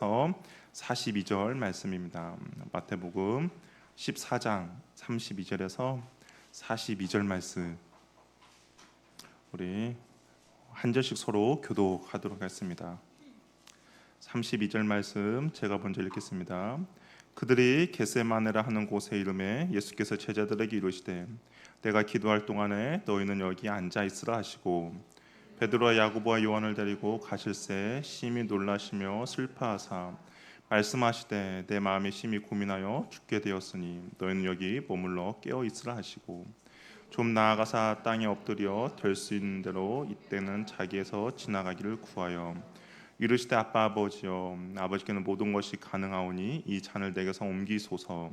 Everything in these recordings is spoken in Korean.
42절 말씀입니다. 마태복음 14장 32절에서 42절 말씀 우리 한 절씩 서로 교독하도록 하겠습니다. 32절 말씀 제가 먼저 읽겠습니다. 그들이 겟세마네라 하는 곳에 이르매 예수께서 제자들에게 이르시되 내가 기도할 동안에 너희는 여기 앉아 있으라 하시고 베드로와 야고보와 요한을 데리고 가실새 심히 놀라시며 슬퍼하사 말씀하시되 내 마음이 심히 고민하여 죽게 되었으니 너희는 여기 머물러 깨어 있으라 하시고 좀 나아가사 땅에 엎드려 될 수 있는 대로 이때는 자기에서 지나가기를 구하여 이르시되 아빠 아버지여 아버지께는 모든 것이 가능하오니 이 잔을 내게서 옮기소서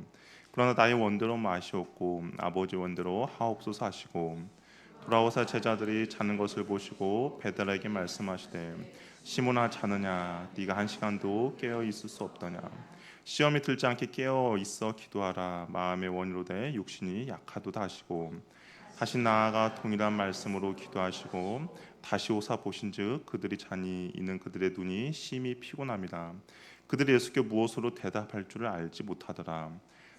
그러나 나의 원대로 마시옵고 아버지 원대로 하옵소서 하시고 돌아오사 제자들이 자는 것을 보시고 베드로에게 말씀하시되 시몬아 자느냐 네가 한 시간도 깨어 있을 수 없더냐 시험이 들지 않게 깨어 있어 기도하라 마음의 원이로되 육신이 약하도다 하시고 다시 나아가 동일한 말씀으로 기도하시고 다시 오사 보신즉 그들이 자니 이는 그들의 눈이 심히 피곤함이라 그들이 예수께 무엇으로 대답할 줄을 알지 못하더라.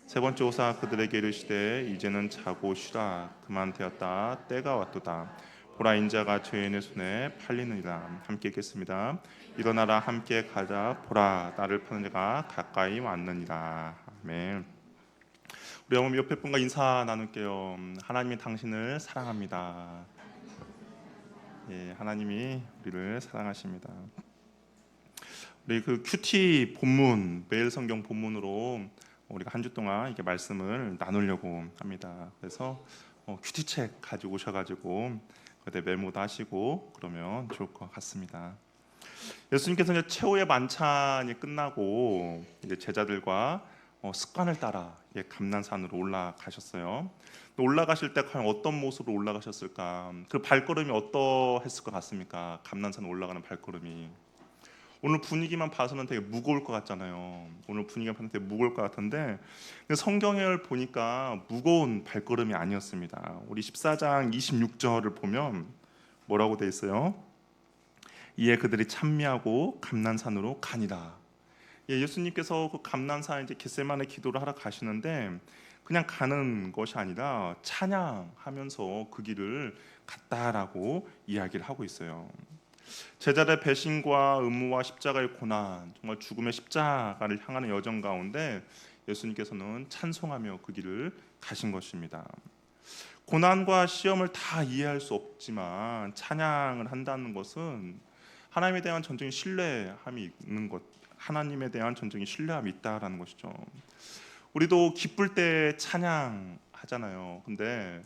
세 번째 오사 그들에게 이르시되 이제는 자고 쉬라 그만 되었다 때가 왔도다 보라 인자가 죄인의 손에 팔리느니라. 함께 읽겠습니다. 일어나라 함께 가자 보라 나를 파는 자가 가까이 왔느니라. 아멘. 우리 어머니 옆에 분과 인사 나눌게요. 하나님이 당신을 사랑합니다. 예, 하나님이 우리를 사랑하십니다. 우리 그 큐티 본문 매일 성경 본문으로 우리가 한 주 동안 이렇게 말씀을 나누려고 합니다. 그래서 큐티책 가지고 오셔가지고 그때 메모도 하시고 그러면 좋을 것 같습니다. 예수님께서 이제 최후의 만찬이 끝나고 이제 제자들과 습관을 따라 감난산으로 올라가셨어요. 올라가실 때 과연 어떤 모습으로 올라가셨을까? 그 발걸음이 어떠했을 것 같습니까? 감난산 올라가는 발걸음이. 오늘 분위기만 봐서는 되게 무거울 것 같잖아요. 오늘 분위기만 봐서는 되게 무거울 것 같은데 근데 성경을 보니까 무거운 발걸음이 아니었습니다. 우리 14장 26절을 보면 뭐라고 돼 있어요? 이에 그들이 찬미하고 감난산으로 가니라. 예수님께서 그 감난산 이제 겟세마네 기도를 하러 가시는데 그냥 가는 것이 아니라 찬양하면서 그 길을 갔다라고 이야기를 하고 있어요. 제자들의 배신과 음모와 십자가의 고난, 정말 죽음의 십자가를 향하는 여정 가운데 예수님께서는 찬송하며 그 길을 가신 것입니다. 고난과 시험을 다 이해할 수 없지만 찬양을 한다는 것은 하나님에 대한 전적인 신뢰함이 있는 것, 하나님에 대한 전적인 신뢰함이 있다라는 것이죠. 우리도 기쁠 때 찬양하잖아요. 근데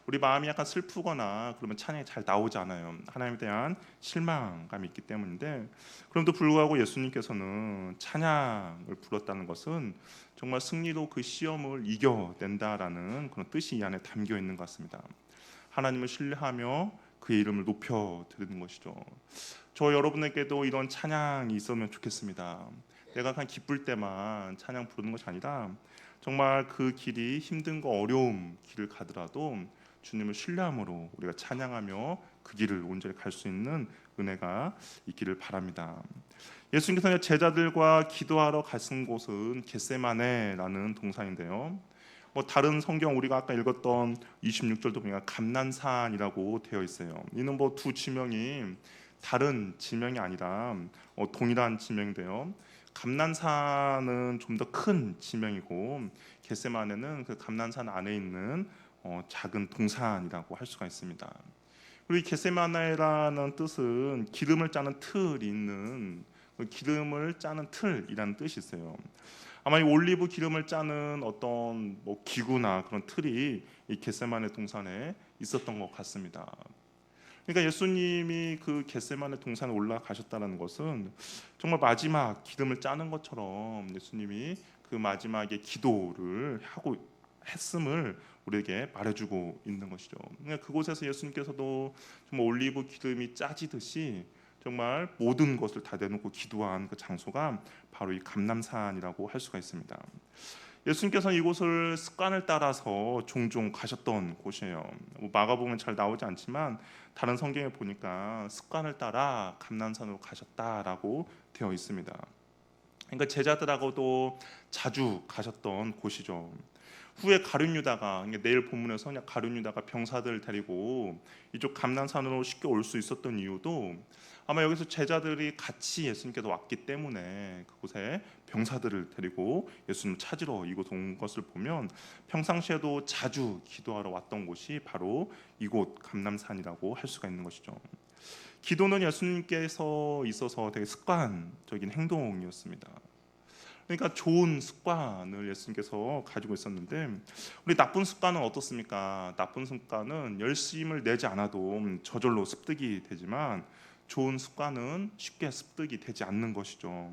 우리 마음이 약간 슬프거나 그러면 찬양이 잘 나오지 않아요. 하나님에 대한 실망감이 있기 때문인데 그럼에도 불구하고 예수님께서는 찬양을 불렀다는 것은 정말 승리로 그 시험을 이겨낸다라는 그런 뜻이 이 안에 담겨 있는 것 같습니다. 하나님을 신뢰하며 그의 이름을 높여 드리는 것이죠. 저 여러분에게도 이런 찬양이 있으면 좋겠습니다. 내가 그냥 기쁠 때만 찬양 부르는 것이 아니라 정말 그 길이 힘든 거 어려움 길을 가더라도 주님을 신뢰함으로 우리가 찬양하며 그 길을 온전히 갈 수 있는 은혜가 있기를 바랍니다. 예수님께서 제자들과 기도하러 가신 곳은 겟세마네라는 동산인데요. 다른 성경 우리가 아까 읽었던 26절도 보니까 감난산이라고 되어 있어요. 이는 두 지명이 다른 지명이 아니라 동일한 지명인데요. 감난산은 좀 더 큰 지명이고 겟세마네는 그 감난산 안에 있는 작은 동산이라고 할 수가 있습니다. 그리고 이 겟세마네라는 뜻은 기름을 짜는 틀이 있는 기름을 짜는 틀이라는 뜻이 있어요. 아마 이 올리브 기름을 짜는 어떤 기구나 그런 틀이 이 겟세마네 동산에 있었던 것 같습니다. 그러니까 예수님이 그 겟세마네 동산에 올라가셨다는 것은 정말 마지막 기름을 짜는 것처럼 예수님이 그 마지막에 기도를 하고 했음을 우리에게 말해주고 있는 것이죠. 그러니까 그곳에서 예수님께서도 정말 올리브 기름이 짜지듯이 정말 모든 것을 다 내놓고 기도한 그 장소가 바로 이 감람산이라고 할 수가 있습니다. 예수님께서는 이곳을 습관을 따라서 종종 가셨던 곳이에요. 마가복음은 잘 나오지 않지만 다른 성경에 보니까 습관을 따라 감난산으로 가셨다라고 되어 있습니다. 그러니까 제자들하고도 자주 가셨던 곳이죠. 후에 가룟 유다가, 내일 본문에서 그냥 가룟 유다가 병사들 데리고 이쪽 감난산으로 쉽게 올 수 있었던 이유도 아마 여기서 제자들이 같이 예수님께서 왔기 때문에 그곳에 병사들을 데리고 예수님 찾으러 이곳 온 것을 보면 평상시에도 자주 기도하러 왔던 곳이 바로 이곳 감람산이라고 할 수가 있는 것이죠. 기도는 예수님께서 있어서 되게 습관적인 행동이었습니다. 그러니까 좋은 습관을 예수님께서 가지고 있었는데, 우리 나쁜 습관은 어떻습니까? 나쁜 습관은 열심을 내지 않아도 저절로 습득이 되지만 좋은 습관은 쉽게 습득이 되지 않는 것이죠.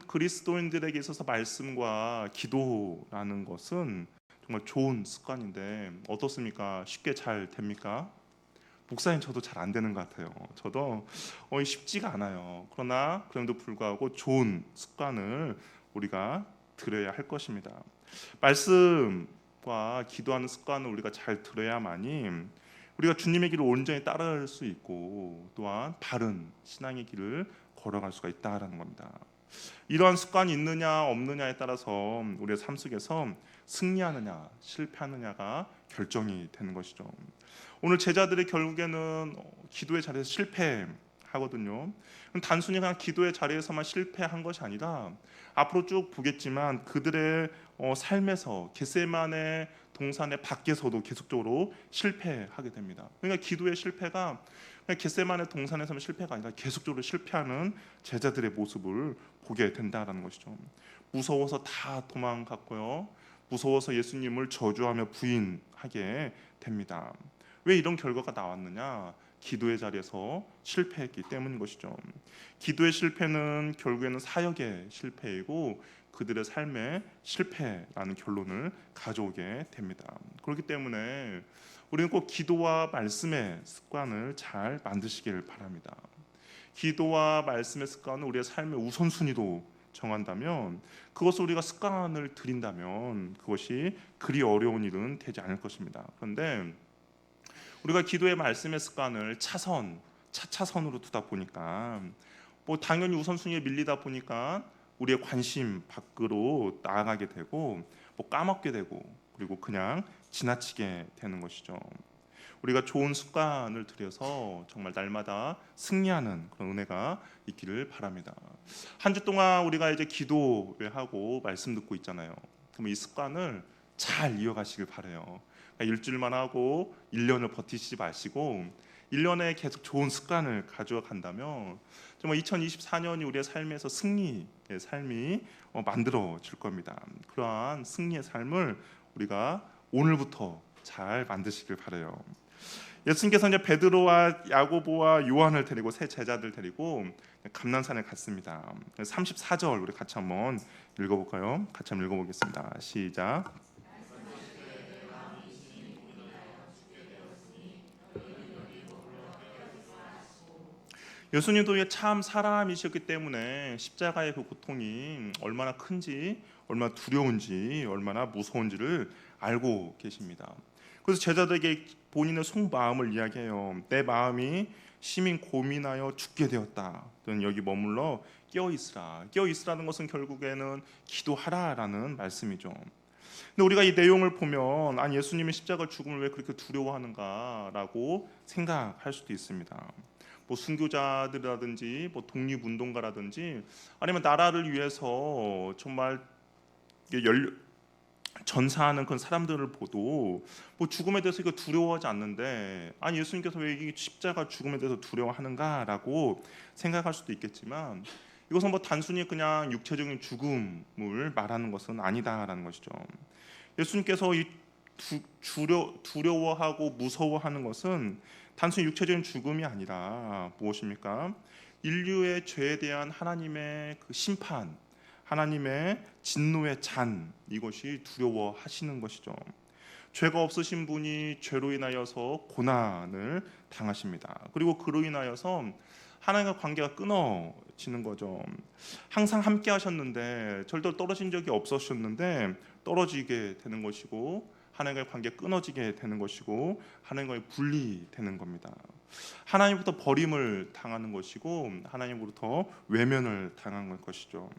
그리스도인들에게 있어서 말씀과 기도라는 것은 정말 좋은 습관인데 어떻습니까? 쉽게 잘 됩니까? 목사님, 저도 잘 안 되는 것 같아요. 저도 쉽지가 않아요. 그러나 그럼에도 불구하고 좋은 습관을 우리가 들여야 할 것입니다. 말씀과 기도하는 습관을 우리가 잘 들여야만이 우리가 주님의 길을 온전히 따라갈 수 있고 또한 바른 신앙의 길을 걸어갈 수가 있다라는 겁니다. 이러한 습관이 있느냐 없느냐에 따라서 우리의 삶 속에서 승리하느냐 실패하느냐가 결정이 되는 것이죠. 오늘 제자들이 결국에는 기도의 자리에서 실패하거든요. 단순히 그냥 기도의 자리에서만 실패한 것이 아니라 앞으로 쭉 보겠지만 그들의 삶에서 겟세마네 동산의 밖에서도 계속적으로 실패하게 됩니다. 그러니까 기도의 실패가 그냥 겟세마네 동산에서만 실패가 아니라 계속적으로 실패하는 제자들의 모습을 보게 된다는 것이죠. 무서워서 다 도망갔고요. 무서워서 예수님을 저주하며 부인하게 됩니다. 왜 이런 결과가 나왔느냐? 기도의 자리에서 실패했기 때문인 것이죠. 기도의 실패는 결국에는 사역의 실패이고 그들의 삶의 실패라는 결론을 가져오게 됩니다. 그렇기 때문에 우리는 꼭 기도와 말씀의 습관을 잘 만드시길 바랍니다. 기도와 말씀의 습관은 우리의 삶의 우선순위로 정한다면, 그것을 우리가 습관을 들인다면 그것이 그리 어려운 일은 되지 않을 것입니다. 그런데 우리가 기도의 말씀의 습관을 차차선으로 두다 보니까 당연히 우선순위에 밀리다 보니까 우리의 관심 밖으로 나아가게 되고 까먹게 되고 그리고 그냥 지나치게 되는 것이죠. 우리가 좋은 습관을 들여서 정말 날마다 승리하는 그런 은혜가 있기를 바랍니다. 한 주 동안 우리가 이제 기도하고 말씀 듣고 있잖아요. 그럼 이 습관을 잘 이어가시길 바라요. 일주일만 하고 1년을 버티시지 마시고 1년에 계속 좋은 습관을 가져가 간다면 정말 2024년이 우리의 삶에서 승리의 삶이 만들어질 겁니다. 그러한 승리의 삶을 우리가 오늘부터 잘 만드시길 바라요. 예수님께서 이제 베드로와 야고보와 요한을 데리고 세 제자들 데리고 감난산에 갔습니다. 34절 우리 같이 한번 읽어볼까요? 같이 한번 읽어보겠습니다. 시작. 예수님도 참 사람이셨기 때문에 십자가의 그 고통이 얼마나 큰지, 얼마나 두려운지, 얼마나 무서운지를 알고 계십니다. 그래서 제자들에게 본인의 속마음을 이야기해요. 내 마음이 심히 고민하여 죽게 되었다. 여기 머물러 깨어있으라. 깨어있으라는 것은 결국에는 기도하라라는 말씀이죠. 근데 우리가 이 내용을 보면 아니 예수님의 십자가 죽음을 왜 그렇게 두려워하는가라고 생각할 수도 있습니다. 순교자들이라든지 독립운동가라든지 아니면 나라를 위해서 정말 전사하는 그런 사람들을 보도 죽음에 대해서 이거 두려워하지 않는데 아니 예수님께서 왜 이 십자가 죽음에 대해서 두려워하는가라고 생각할 수도 있겠지만 이것은 단순히 그냥 육체적인 죽음을 말하는 것은 아니다라는 것이죠. 예수님께서 이 두려워하고 무서워하는 것은 단순히 육체적인 죽음이 아니라 무엇입니까? 인류의 죄에 대한 하나님의 그 심판, 하나님의 진노의 잔, 이것이 두려워하시는 것이죠. 죄가 없으신 분이 죄로 인하여서 고난을 당하십니다. 그리고 그로 인하여서 하나님과 관계가 끊어지는 거죠. 항상 함께 하셨는데 절대로 떨어진 적이 없으셨는데 떨어지게 되는 것이고 하나님과의 관계가 끊어지게 되는 것이고 하나님과의 분리되는 겁니다. 하나님부터 버림을 당하는 것이고 하나님으로부터 외면을 당한 것이죠.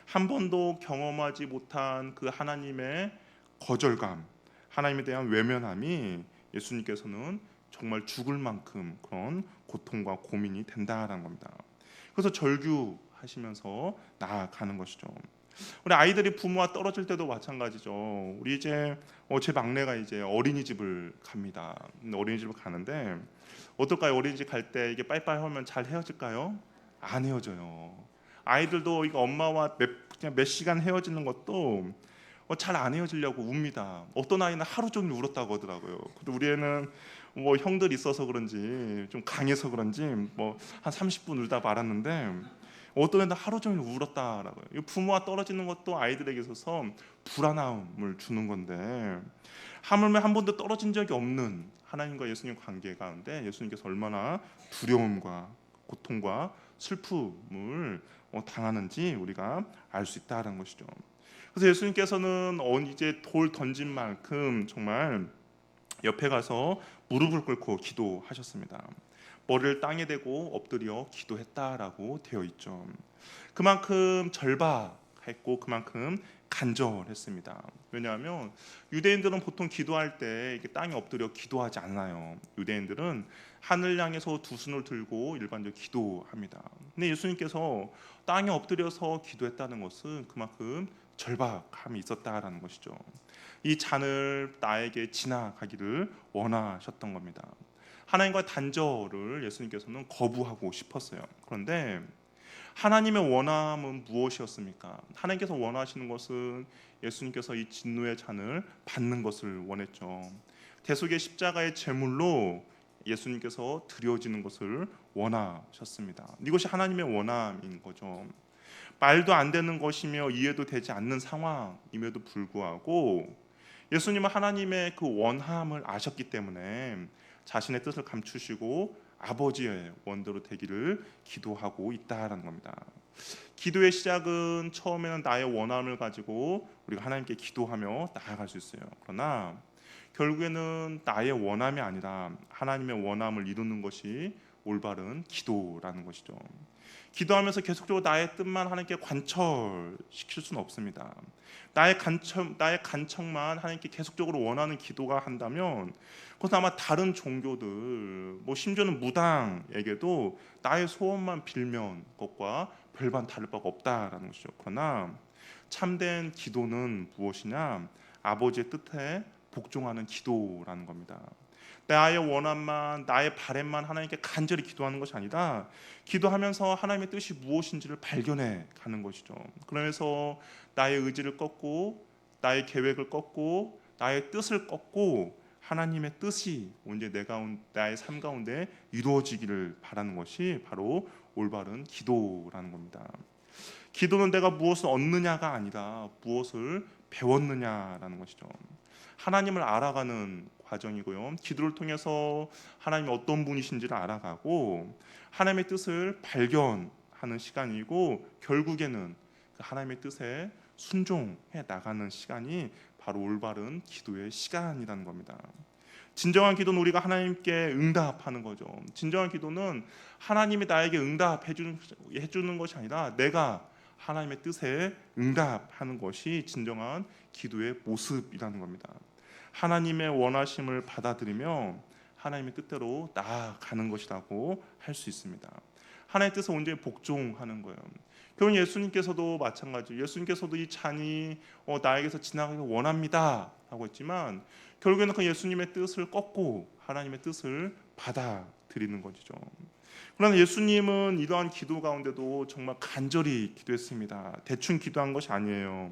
한 번도 경험하지 못한 그 하나님의 거절감, 하나님에 대한 외면함이 예수님께서는 정말 죽을 만큼 그런 고통과 고민이 된다라는 겁니다. 그래서 절규하시면서 나아가는 것이죠. 우리 아이들이 부모와 떨어질 때도 마찬가지죠. 우리 이제 제 막내가 이제 어린이집을 갑니다. 어린이집을 가는데 어떨까요? 어린이집 갈 때 이게 빠이빠이 하면 잘 헤어질까요? 안 헤어져요. 아이들도 이거 엄마와 그냥 몇 시간 헤어지는 것도 잘 안 헤어지려고 웁니다. 어떤 아이는 하루 종일 울었다고 하더라고요. 근데 우리 애는 뭐 형들 있어서 그런지 좀 강해서 그런지 뭐 한 30분 울다 말았는데 어떤 애는 하루 종일 울었다라고요. 부모와 떨어지는 것도 아이들에게 있어서 불안함을 주는 건데 하물며 한 번도 떨어진 적이 없는 하나님과 예수님 관계 가운데 예수님께서 얼마나 두려움과 고통과 슬픔을 당하는지 우리가 알 수 있다는 것이죠. 그래서 예수님께서는 이제 돌 던진 만큼 정말 옆에 가서 무릎을 꿇고 기도하셨습니다. 머리를 땅에 대고 엎드려 기도했다라고 되어 있죠. 그만큼 절박했고 그만큼 간절했습니다. 왜냐하면 유대인들은 보통 기도할 때 이렇게 땅에 엎드려 기도하지 않아요. 유대인들은 하늘 향해서 두 손을 들고 일반적으로 기도합니다. 근데 예수님께서 땅에 엎드려서 기도했다는 것은 그만큼 절박함이 있었다라는 것이죠. 이 잔을 나에게 지나가기를 원하셨던 겁니다. 하나님과 단절을 예수님께서는 거부하고 싶었어요. 그런데 하나님의 원함은 무엇이었습니까? 하나님께서 원하시는 것은 예수님께서 이 진노의 잔을 받는 것을 원했죠. 대속의 십자가의 제물로 예수님께서 드려지는 것을 원하셨습니다. 이것이 하나님의 원함인 거죠. 말도 안 되는 것이며 이해도 되지 않는 상황임에도 불구하고 예수님은 하나님의 그 원함을 아셨기 때문에 자신의 뜻을 감추시고 아버지의 원대로 되기를 기도하고 있다라는 겁니다. 기도의 시작은 처음에는 나의 원함을 가지고 우리가 하나님께 기도하며 나아갈 수 있어요. 그러나 결국에는 나의 원함이 아니라 하나님의 원함을 이루는 것이 올바른 기도라는 것이죠. 기도하면서 계속적으로 나의 뜻만 하나님께 관철시킬 수는 없습니다. 나의 간청만 하나님께 계속적으로 원하는 기도가 한다면 그것은 아마 다른 종교들 뭐 심지어는 무당에게도 나의 소원만 빌면 것과 별반 다를 바가 없다라는 것이죠. 그러나 참된 기도는 무엇이냐? 아버지의 뜻에 복종하는 기도라는 겁니다. 나의 원함만 나의 바램만 하나님께 간절히 기도하는 것이 아니라 기도하면서 하나님의 뜻이 무엇인지를 발견해 가는 것이죠. 그러면서 나의 의지를 꺾고 나의 계획을 꺾고 나의 뜻을 꺾고 하나님의 뜻이 언제 나의 삶 가운데 이루어지기를 바라는 것이 바로 올바른 기도라는 겁니다. 기도는 내가 무엇을 얻느냐가 아니라 무엇을 배웠느냐라는 것이죠. 하나님을 알아가는 과정이고요. 기도를 통해서 하나님이 어떤 분이신지를 알아가고 하나님의 뜻을 발견하는 시간이고 결국에는 그 하나님의 뜻에 순종해 나가는 시간이 바로 올바른 기도의 시간이라는 겁니다. 진정한 기도는 우리가 하나님께 응답하는 거죠. 진정한 기도는 하나님이 나에게 응답해 주는 것이 아니라 내가 하나님의 뜻에 응답하는 것이 진정한 기도의 모습이라는 겁니다. 하나님의 원하심을 받아들이며 하나님의 뜻대로 나아가는 것이라고 할 수 있습니다. 하나님의 뜻에 온전히 복종하는 거예요. 결국 예수님께서도 마찬가지예요. 예수님께서도 이 잔이 나에게서 지나가길 원합니다 라고 했지만 결국에는 그 예수님의 뜻을 꺾고 하나님의 뜻을 받아들이는 것이죠. 그러나 예수님은 이러한 기도 가운데도 정말 간절히 기도했습니다. 대충 기도한 것이 아니에요.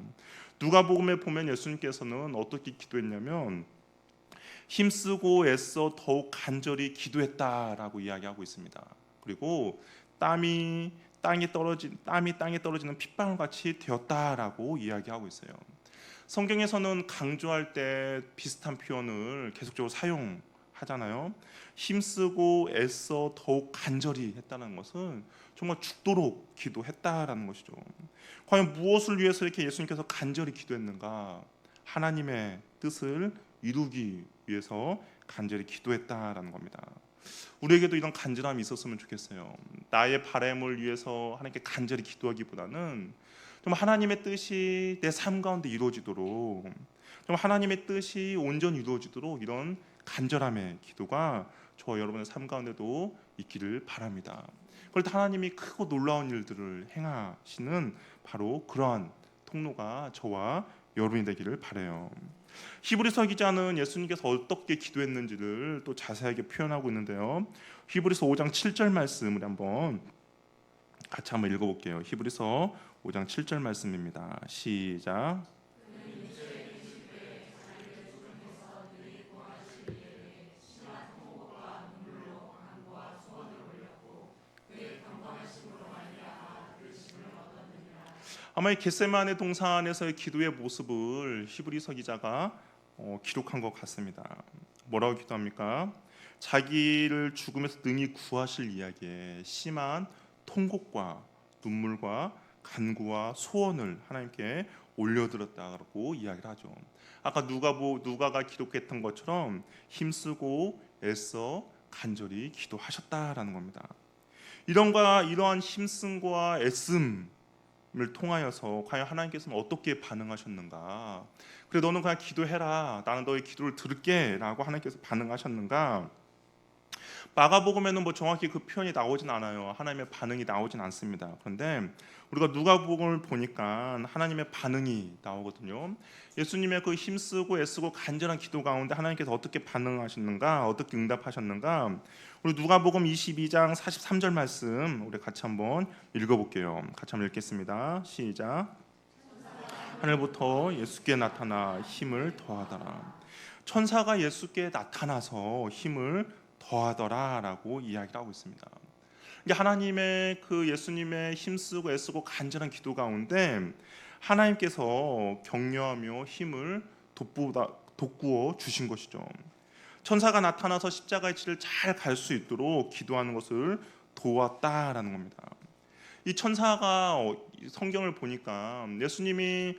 누가복음에 보면 예수님께서는 어떻게 기도했냐면 힘쓰고 애써 더욱 간절히 기도했다라고 이야기하고 있습니다. 그리고 땀이 땅에 떨어지는 핏방울 같이 되었다라고 이야기하고 있어요. 성경에서는 강조할 때 비슷한 표현을 계속적으로 사용하잖아요. 힘쓰고 애써 더욱 간절히 했다는 것은 정말 죽도록 기도했다라는 것이죠. 과연 무엇을 위해서 이렇게 예수님께서 간절히 기도했는가? 하나님의 뜻을 이루기 위해서 간절히 기도했다라는 겁니다. 우리에게도 이런 간절함이 있었으면 좋겠어요. 나의 바람을 위해서 하나님께 간절히 기도하기보다는 좀 하나님의 뜻이 내 삶 가운데 이루어지도록, 좀 하나님의 뜻이 온전히 이루어지도록 이런 간절함의 기도가 저와 여러분의 삶 가운데도 있기를 바랍니다. 그럴 때 하나님이 크고 놀라운 일들을 행하시는 바로 그러한 통로가 저와 여러분이 되기를 바라요. 히브리서 기자는 예수님께서 어떻게 기도했는지를 또 자세하게 표현하고 있는데요. 히브리서 5장 7절 말씀을 같이 한번 읽어볼게요. 히브리서 5장 7절 말씀입니다. 시작. 아마 이 겟세마네 동산에서의 기도의 모습을 히브리서 기자가 기록한 것 같습니다. 뭐라고 기도합니까? 자기를 죽음에서 능히 구하실 이야기에 심한 통곡과 눈물과 간구와 소원을 하나님께 올려드렸다고 이야기를 하죠. 아까 누가가 기록했던 것처럼 힘쓰고 애써 간절히 기도하셨다라는 겁니다. 이러한 힘씀과 애씀 을 통하여서 과연 하나님께서는 어떻게 반응하셨는가? 그래 너는 그냥 기도해라. 나는 너의 기도를 들을게라고 하나님께서 반응하셨는가? 마가복음에는 정확히 그 표현이 나오진 않아요. 하나님의 반응이 나오진 않습니다. 그런데 우리가 누가복음을 보니까 하나님의 반응이 나오거든요. 예수님의 그 힘쓰고 애쓰고 간절한 기도 가운데 하나님께서 어떻게 반응하셨는가, 어떻게 응답하셨는가? 우리 누가복음 22장 43절 말씀 우리 같이 한번 읽어볼게요. 같이 한번 읽겠습니다. 시작. 하늘부터 예수께 나타나 힘을 더하더라. 천사가 예수께 나타나서 힘을 더하더라라고 이야기를 하고 있습니다. 이게 하나님의 그 예수님의 힘쓰고 애쓰고 간절한 기도 가운데 하나님께서 격려하며 힘을 돋구어 주신 것이죠. 천사가 나타나서 십자가의 길을 잘 갈 수 있도록 기도하는 것을 도왔다라는 겁니다. 이 천사가 성경을 보니까 예수님이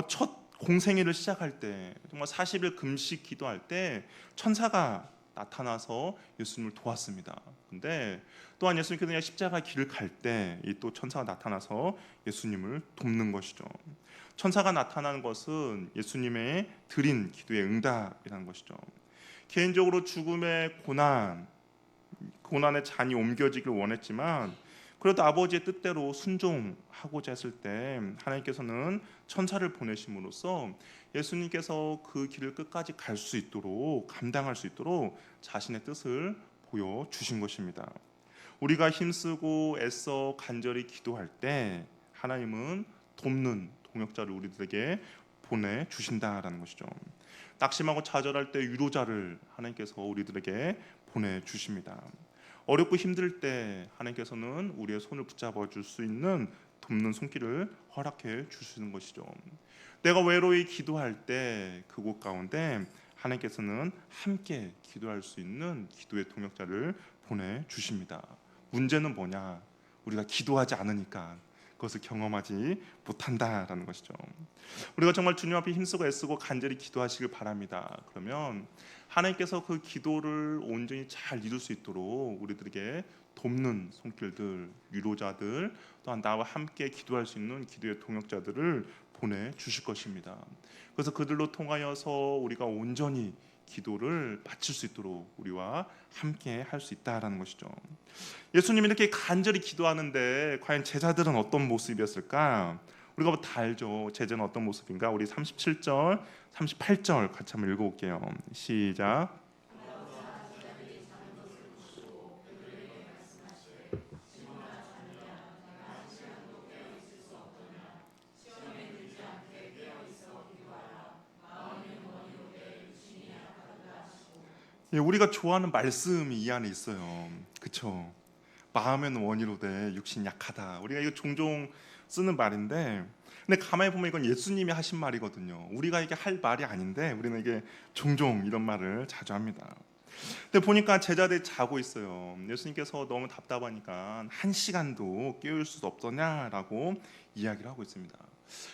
첫 공생애를 시작할 때 정말 40일 금식 기도할 때 천사가 나타나서 예수님을 도왔습니다. 근데 또한 예수님께서 십자가 길을 갈 때 이 또 천사가 나타나서 예수님을 돕는 것이죠. 천사가 나타나는 것은 예수님의 드린 기도의 응답이라는 것이죠. 개인적으로 죽음의 고난의 잔이 옮겨지길 원했지만 그래도 아버지의 뜻대로 순종하고자 했을 때 하나님께서는 천사를 보내심으로써 예수님께서 그 길을 끝까지 갈 수 있도록 감당할 수 있도록 자신의 뜻을 보여주신 것입니다. 우리가 힘쓰고 애써 간절히 기도할 때 하나님은 돕는 동역자를 우리들에게 보내주신다라는 것이죠. 낙심하고 좌절할 때 위로자를 하나님께서 우리들에게 보내주십니다. 어렵고 힘들 때 하나님께서는 우리의 손을 붙잡아 줄 수 있는 돕는 손길을 허락해 주시는 것이죠. 내가 외로이 기도할 때 그곳 가운데 하나님께서는 함께 기도할 수 있는 기도의 동역자를 보내주십니다. 문제는 뭐냐? 우리가 기도하지 않으니까 그것을 경험하지 못한다라는 것이죠. 우리가 정말 주님 앞에 힘쓰고 애쓰고 간절히 기도하시길 바랍니다. 그러면 하나님께서 그 기도를 온전히 잘 이룰 수 있도록 우리들에게 돕는 손길들, 위로자들, 또한 나와 함께 기도할 수 있는 기도의 동역자들을 보내주실 것입니다. 그래서 그들로 통하여서 우리가 온전히 기도를 바칠 수 있도록 우리와 함께 할 수 있다라는 것이죠. 예수님이 이렇게 간절히 기도하는데 과연 제자들은 어떤 모습이었을까? 우리가 다 알죠. 제자는 어떤 모습인가? 우리 37절, 38절 같이 한번 읽어볼게요. 시작. 우리가 좋아하는 말씀이 이 안에 있어요. 그렇죠? 마음에는 원이로 돼 육신 약하다. 우리가 이거 종종 쓰는 말인데, 근데 가만히 보면 이건 예수님이 하신 말이거든요. 우리가 이게 할 말이 아닌데 우리는 이게 종종 이런 말을 자주 합니다. 근데 보니까 제자들이 자고 있어요. 예수님께서 너무 답답하니까 한 시간도 깨울 수 없더냐라고 이야기를 하고 있습니다.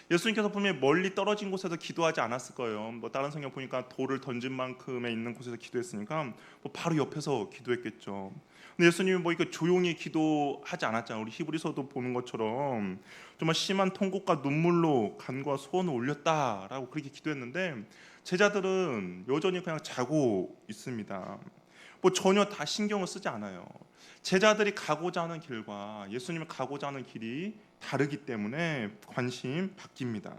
예수님께서 분명히 멀리 떨어진 곳에서 기도하지 않았을 거예요. 뭐 다른 성경 보니까 돌을 던진 만큼에 있는 곳에서 기도했으니까 뭐 바로 옆에서 기도했겠죠. 근데 예수님이 뭐 이렇게 조용히 기도하지 않았잖아요. 우리 히브리서도 보는 것처럼 정말 심한 통곡과 눈물로 간구와 소원을 올렸다라고 그렇게 기도했는데 제자들은 여전히 그냥 자고 있습니다. 뭐 전혀 다 신경을 쓰지 않아요. 제자들이 가고자 하는 길과 예수님이 가고자 하는 길이 다르기 때문에 관심 바뀝니다.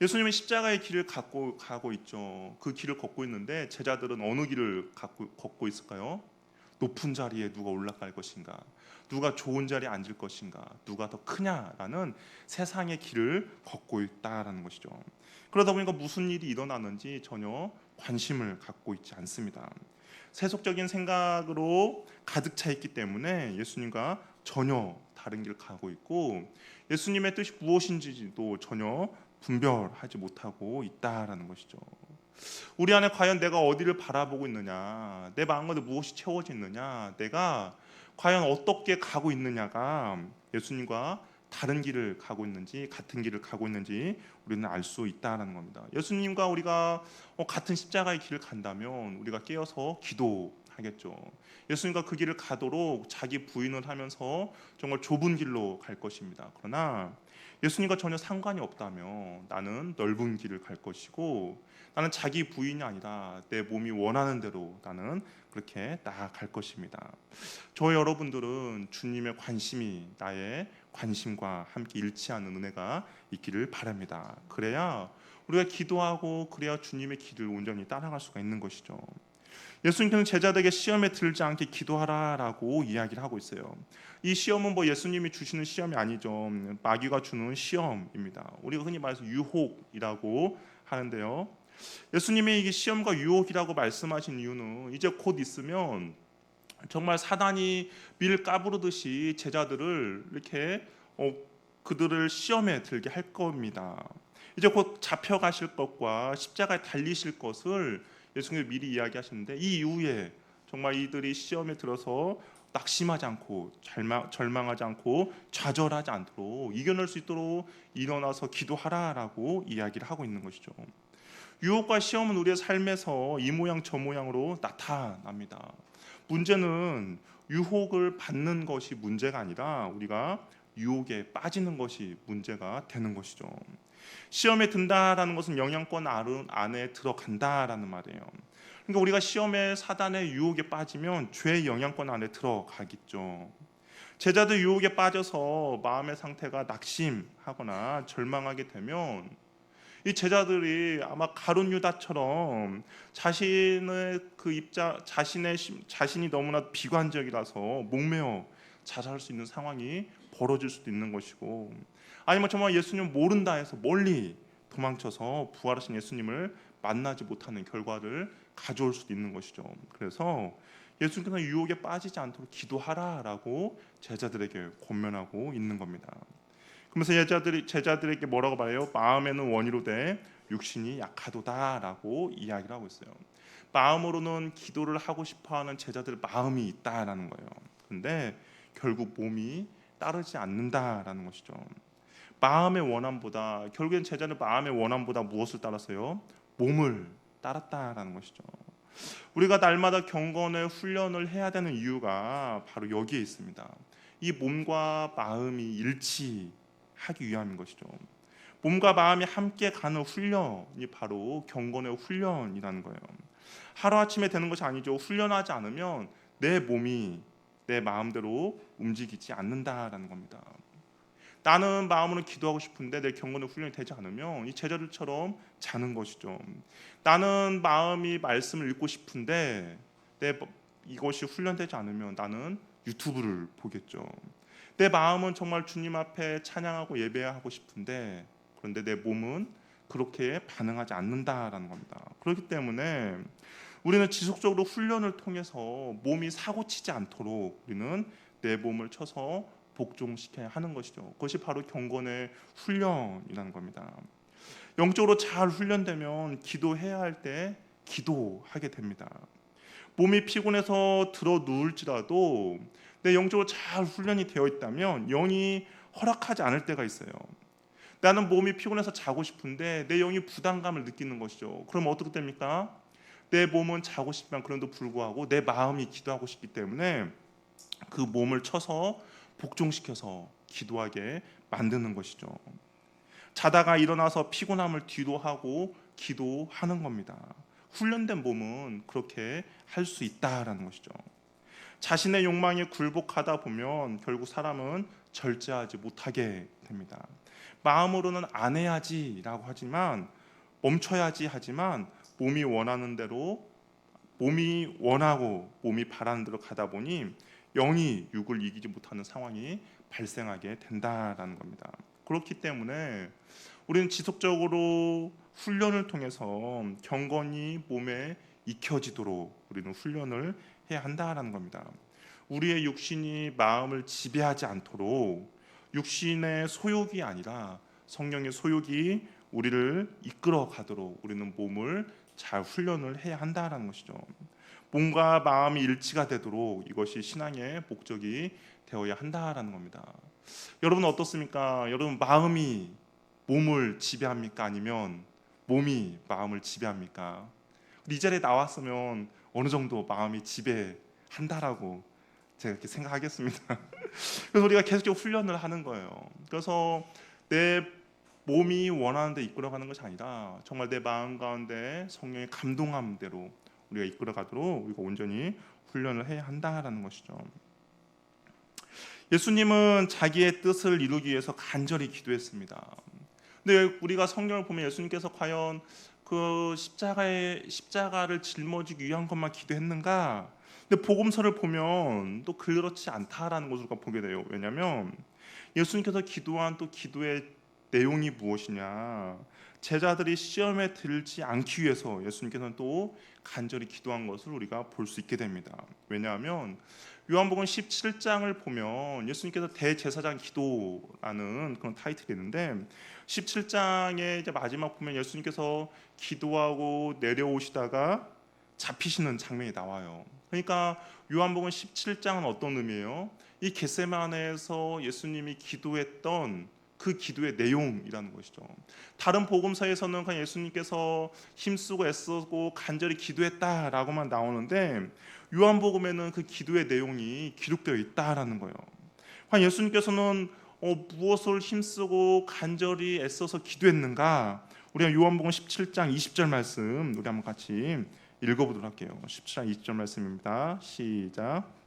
예수님은 십자가의 길을 가고 있죠. 그 길을 걷고 있는데 제자들은 어느 길을 걷고 있을까요? 높은 자리에 누가 올라갈 것인가? 누가 좋은 자리에 앉을 것인가? 누가 더 크냐라는 세상의 길을 걷고 있다라는 것이죠. 그러다 보니까 무슨 일이 일어나는지 전혀 관심을 갖고 있지 않습니다. 세속적인 생각으로 가득 차 있기 때문에 예수님과 전혀 다른 길을 가고 있고 예수님의 뜻이 무엇인지도 전혀 분별하지 못하고 있다라는 것이죠. 우리 안에 과연 내가 어디를 바라보고 있느냐, 내 마음 가운데 무엇이 채워져 있느냐, 내가 과연 어떻게 가고 있느냐가 예수님과 다른 길을 가고 있는지 같은 길을 가고 있는지 우리는 알 수 있다라는 겁니다. 예수님과 우리가 같은 십자가의 길을 간다면 우리가 깨어서 기도하겠죠. 예수님과 그 길을 가도록 자기 부인을 하면서 정말 좁은 길로 갈 것입니다. 그러나 예수님과 전혀 상관이 없다면 나는 넓은 길을 갈 것이고 나는 자기 부인이 아니라 내 몸이 원하는 대로 나는 그렇게 나아갈 것입니다. 저 여러분들은 주님의 관심이 나의 관심과 함께 일치하는 은혜가 있기를 바랍니다. 그래야 우리가 기도하고 그래야 주님의 길을 온전히 따라갈 수가 있는 것이죠. 예수님께서는 제자들에게 시험에 들지 않게 기도하라라고 이야기를 하고 있어요. 이 시험은 뭐 예수님이 주시는 시험이 아니죠. 마귀가 주는 시험입니다. 우리가 흔히 말해서 유혹이라고 하는데요. 예수님이 이게 시험과 유혹이라고 말씀하신 이유는 이제 곧 있으면 정말 사단이 밀 까부르듯이 제자들을 이렇게 그들을 시험에 들게 할 겁니다. 이제 곧 잡혀가실 것과 십자가에 달리실 것을 예수님이 미리 이야기하셨는데 이 이후에 정말 이들이 시험에 들어서 낙심하지 않고 절망하지 않고 좌절하지 않도록 이겨낼 수 있도록 일어나서 기도하라라고 이야기를 하고 있는 것이죠. 유혹과 시험은 우리의 삶에서 이 모양 저 모양으로 나타납니다. 문제는 유혹을 받는 것이 문제가 아니라 우리가 유혹에 빠지는 것이 문제가 되는 것이죠. 시험에 든다라는 것은 영향권 안에 들어간다라는 말이에요. 그러니까 우리가 시험에 사단의 유혹에 빠지면 죄의 영향권 안에 들어가겠죠. 제자들 유혹에 빠져서 마음의 상태가 낙심하거나 절망하게 되면 이 제자들이 아마 가룟 유다처럼 자신이 너무나 비관적이라서 목매어 자살할 수 있는 상황이 벌어질 수도 있는 것이고, 아니면 정말 예수님 모른다 해서 멀리 도망쳐서 부활하신 예수님을 만나지 못하는 결과를 가져올 수도 있는 것이죠. 그래서 예수님께서 유혹에 빠지지 않도록 기도하라라고 제자들에게 권면하고 있는 겁니다. 그러면서 제자들에게 뭐라고 말해요? 마음에는 원이로되 육신이 약하도다라고 이야기를 하고 있어요. 마음으로는 기도를 하고 싶어하는 제자들 마음이 있다라는 거예요. 그런데 결국 몸이 따르지 않는다라는 것이죠. 마음의 원함보다 결국엔 제자는 마음의 원함보다 무엇을 따랐어요? 몸을 따랐다라는 것이죠. 우리가 날마다 경건의 훈련을 해야 되는 이유가 바로 여기에 있습니다. 이 몸과 마음이 일치하기 위함인 것이죠. 몸과 마음이 함께 가는 훈련이 바로 경건의 훈련이라는 거예요. 하루아침에 되는 것이 아니죠. 훈련하지 않으면 내 몸이 내 마음대로 움직이지 않는다라는 겁니다. 나는 마음으로 기도하고 싶은데 내 경건의 훈련이 되지 않으면 이 제자들처럼 자는 것이죠. 나는 마음이 말씀을 읽고 싶은데 이것이 훈련되지 않으면 나는 유튜브를 보겠죠. 내 마음은 정말 주님 앞에 찬양하고 예배하고 싶은데 그런데 내 몸은 그렇게 반응하지 않는다라는 겁니다. 그렇기 때문에 우리는 지속적으로 훈련을 통해서 몸이 사고치지 않도록 우리는 내 몸을 쳐서 복종시켜야 하는 것이죠. 그것이 바로 경건의 훈련이라는 겁니다. 영적으로 잘 훈련되면 기도해야 할 때 기도하게 됩니다. 몸이 피곤해서 들어 누울지라도 내 영적으로 잘 훈련이 되어 있다면 영이 허락하지 않을 때가 있어요. 나는 몸이 피곤해서 자고 싶은데 내 영이 부담감을 느끼는 것이죠. 그럼 어떻게 됩니까? 내 몸은 자고 싶지만 그럼에도 불구하고 내 마음이 기도하고 싶기 때문에 그 몸을 쳐서 복종시켜서 기도하게 만드는 것이죠. 자다가 일어나서 피곤함을 뒤로하고 기도하는 겁니다. 훈련된 몸은 그렇게 할 수 있다라는 것이죠. 자신의 욕망에 굴복하다 보면 결국 사람은 절제하지 못하게 됩니다. 마음으로는 안 해야지라고 하지만 멈춰야지 하지만 몸이 원하는 대로 몸이 원하고 몸이 바라는 대로 가다 보니 영이 육을 이기지 못하는 상황이 발생하게 된다라는 겁니다. 그렇기 때문에 우리는 지속적으로 훈련을 통해서 경건이 몸에 익혀지도록 우리는 훈련을 해야 한다라는 겁니다. 우리의 육신이 마음을 지배하지 않도록 육신의 소욕이 아니라 성령의 소욕이 우리를 이끌어 가도록 우리는 몸을 잘 훈련을 해야 한다라는 것이죠. 몸과 마음이 일치가 되도록 이것이 신앙의 목적이 되어야 한다라는 겁니다. 여러분 어떻습니까? 여러분 마음이 몸을 지배합니까? 아니면 몸이 마음을 지배합니까? 이 자리에 나왔으면 어느 정도 마음이 지배한다라고 제가 이렇게 생각하겠습니다. 그래서 우리가 계속적으로 훈련을 하는 거예요. 그래서 내 몸이 원하는 데 이끌어가는 것이 아니라 정말 내 마음 가운데 성령의 감동함대로 우리가 이끌어가도록 우리가 온전히 훈련을 해야 한다라는 것이죠. 예수님은 자기의 뜻을 이루기 위해서 간절히 기도했습니다. 근데 우리가 성경을 보면 예수님께서 과연 그 십자가를 짊어지기 위한 것만 기도했는가? 근데 복음서를 보면 또 그렇지 않다라는 것을 우리가 보게 돼요. 왜냐하면 예수님께서 기도한 또 기도의 내용이 무엇이냐? 제자들이 시험에 들지 않기 위해서 예수님께서는 또 간절히 기도한 것을 우리가 볼 수 있게 됩니다. 왜냐하면 요한복음 17장을 보면 예수님께서 대제사장 기도라는 그런 타이틀이 있는데 17장의 이제 마지막 보면 예수님께서 기도하고 내려오시다가 잡히시는 장면이 나와요. 그러니까 요한복음 17장은 어떤 의미예요? 이 겟세마네에서 예수님이 기도했던 그 기도의 내용이라는 것이죠. 다른 복음서에서는 그냥 예수님께서 힘쓰고 애쓰고 간절히 기도했다라고만 나오는데 요한복음에는 그 기도의 내용이 기록되어 있다라는 거예요. 과연 예수님께서는 무엇을 힘쓰고 간절히 애써서 기도했는가? 우리가 요한복음 17장 20절 말씀 우리 한번 같이 읽어보도록 할게요. 17장 20절 말씀입니다. 시작.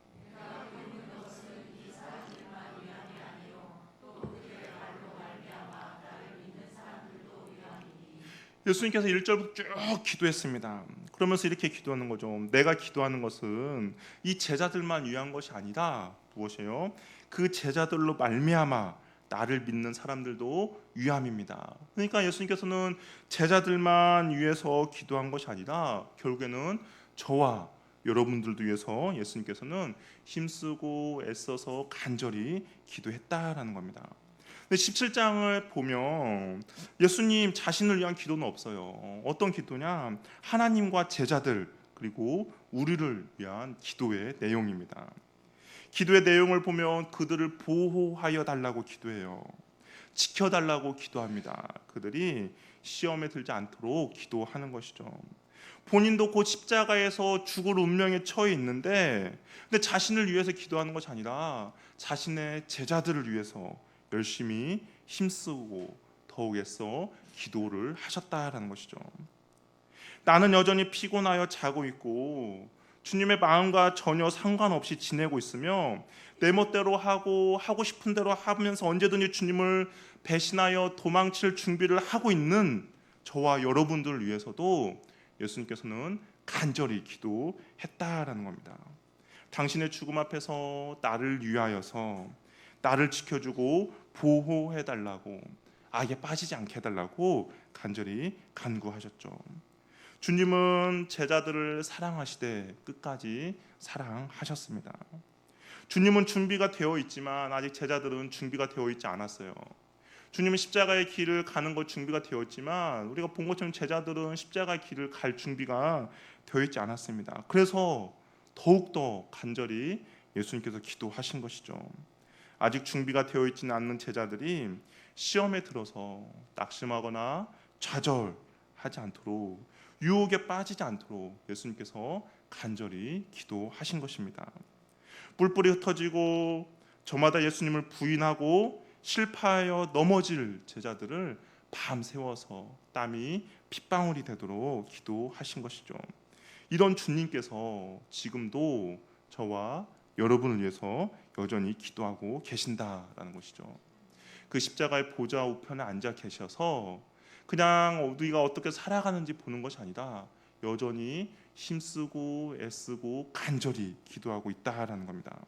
예수님께서 1절부터 쭉 기도했습니다. 그러면서 이렇게 기도하는 거죠. 내가 기도하는 것은 이 제자들만 위한 것이 아니라 무엇이에요? 그 제자들로 말미암아 나를 믿는 사람들도 위함입니다. 그러니까 예수님께서는 제자들만 위해서 기도한 것이 아니라 결국에는 저와 여러분들도 위해서 예수님께서는 힘쓰고 애써서 간절히 기도했다라는 겁니다. 근데 17장을 보면 예수님 자신을 위한 기도는 없어요. 어떤 기도냐? 하나님과 제자들 그리고 우리를 위한 기도의 내용입니다. 기도의 내용을 보면 그들을 보호하여 달라고 기도해요. 지켜달라고 기도합니다. 그들이 시험에 들지 않도록 기도하는 것이죠. 본인도 곧 십자가에서 죽을 운명에 처해 있는데 근데 자신을 위해서 기도하는 것이 아니라 자신의 제자들을 위해서 열심히 힘쓰고 더욱 애써 기도를 하셨다라는 것이죠. 나는 여전히 피곤하여 자고 있고 주님의 마음과 전혀 상관없이 지내고 있으며 내 멋대로 하고 싶은 대로 하면서 언제든지 주님을 배신하여 도망칠 준비를 하고 있는 저와 여러분들을 위해서도 예수님께서는 간절히 기도했다라는 겁니다. 당신의 죽음 앞에서 나를 위하여서 나를 지켜주고 보호해달라고 악에 빠지지 않게 해달라고 간절히 간구하셨죠. 주님은 제자들을 사랑하시되 끝까지 사랑하셨습니다. 주님은 준비가 되어 있지만 아직 제자들은 준비가 되어 있지 않았어요. 주님은 십자가의 길을 가는 것 준비가 되어 있지만 우리가 본 것처럼 제자들은 십자가의 길을 갈 준비가 되어 있지 않았습니다. 그래서 더욱더 간절히 예수님께서 기도하신 것이죠. 아직 준비가 되어 있지는 않는 제자들이 시험에 들어서 낙심하거나 좌절하지 않도록, 유혹에 빠지지 않도록 예수님께서 간절히 기도하신 것입니다. 뿔뿔이 흩어지고 저마다 예수님을 부인하고 실패하여 넘어질 제자들을 밤새워서 땀이 핏방울이 되도록 기도하신 것이죠. 이런 주님께서 지금도 저와 여러분을 위해서 여전히 기도하고 계신다라는 것이죠. 그 십자가의 보좌 우편에 앉아 계셔서 그냥 우리가 어떻게 살아가는지 보는 것이 아니라 여전히 힘쓰고 애쓰고 간절히 기도하고 있다라는 겁니다.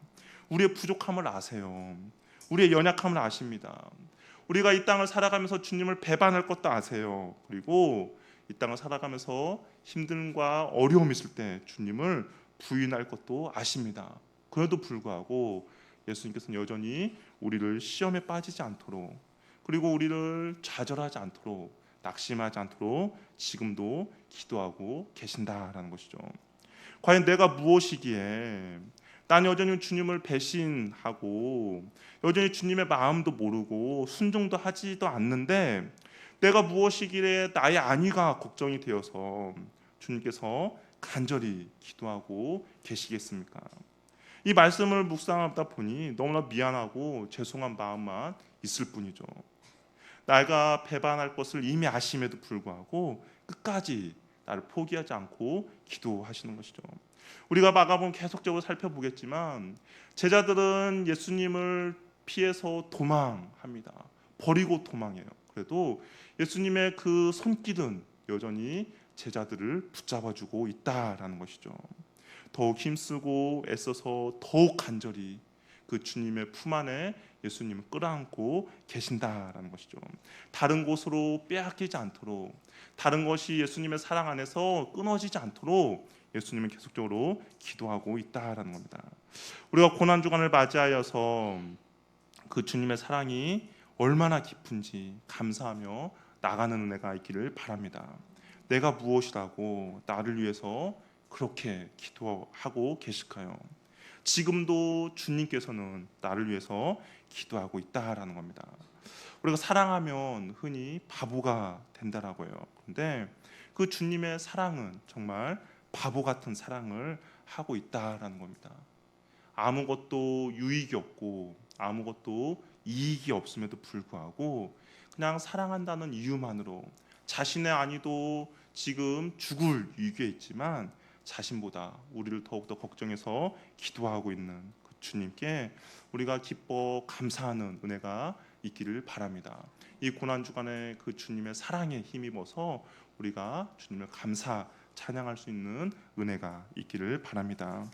우리의 부족함을 아세요. 우리의 연약함을 아십니다. 우리가 이 땅을 살아가면서 주님을 배반할 것도 아세요. 그리고 이 땅을 살아가면서 힘듦과 어려움이 있을 때 주님을 부인할 것도 아십니다. 그래도 불구하고 예수님께서는 여전히 우리를 시험에 빠지지 않도록, 그리고 우리를 좌절하지 않도록, 낙심하지 않도록 지금도 기도하고 계신다라는 것이죠. 과연 내가 무엇이기에 난 여전히 주님을 배신하고 여전히 주님의 마음도 모르고 순종도 하지도 않는데 내가 무엇이기에 나의 안위가 걱정이 되어서 주님께서 간절히 기도하고 계시겠습니까? 이 말씀을 묵상하다 보니 너무나 미안하고 죄송한 마음만 있을 뿐이죠. 내가 배반할 것을 이미 아심에도 불구하고 끝까지 나를 포기하지 않고 기도하시는 것이죠. 우리가 마가복음 계속적으로 살펴보겠지만 제자들은 예수님을 피해서 도망합니다. 버리고 도망해요. 그래도 예수님의 그 손길은 여전히 제자들을 붙잡아주고 있다라는 것이죠. 더욱 힘쓰고 애써서 더욱 간절히 그 주님의 품 안에 예수님을 끌어안고 계신다라는 것이죠. 다른 곳으로 빼앗기지 않도록, 다른 것이 예수님의 사랑 안에서 끊어지지 않도록 예수님은 계속적으로 기도하고 있다라는 겁니다. 우리가 고난 주간을 맞이하여서 그 주님의 사랑이 얼마나 깊은지 감사하며 나가는 은혜가 있기를 바랍니다. 내가 무엇이라고 나를 위해서 그렇게 기도하고 계실까요? 지금도 주님께서는 나를 위해서 기도하고 있다라는 겁니다. 우리가 사랑하면 흔히 바보가 된다라고 해요. 그런데 그 주님의 사랑은 정말 바보 같은 사랑을 하고 있다라는 겁니다. 아무것도 유익이 없고 아무것도 이익이 없음에도 불구하고 그냥 사랑한다는 이유만으로 자신의 안위도 지금 죽을 위기에 있지만 자신보다 우리를 더욱더 걱정해서 기도하고 있는 그 주님께 우리가 기뻐 감사하는 은혜가 있기를 바랍니다. 이 고난 주간에 그 주님의 사랑에 힘입어서 우리가 주님을 감사 찬양할 수 있는 은혜가 있기를 바랍니다.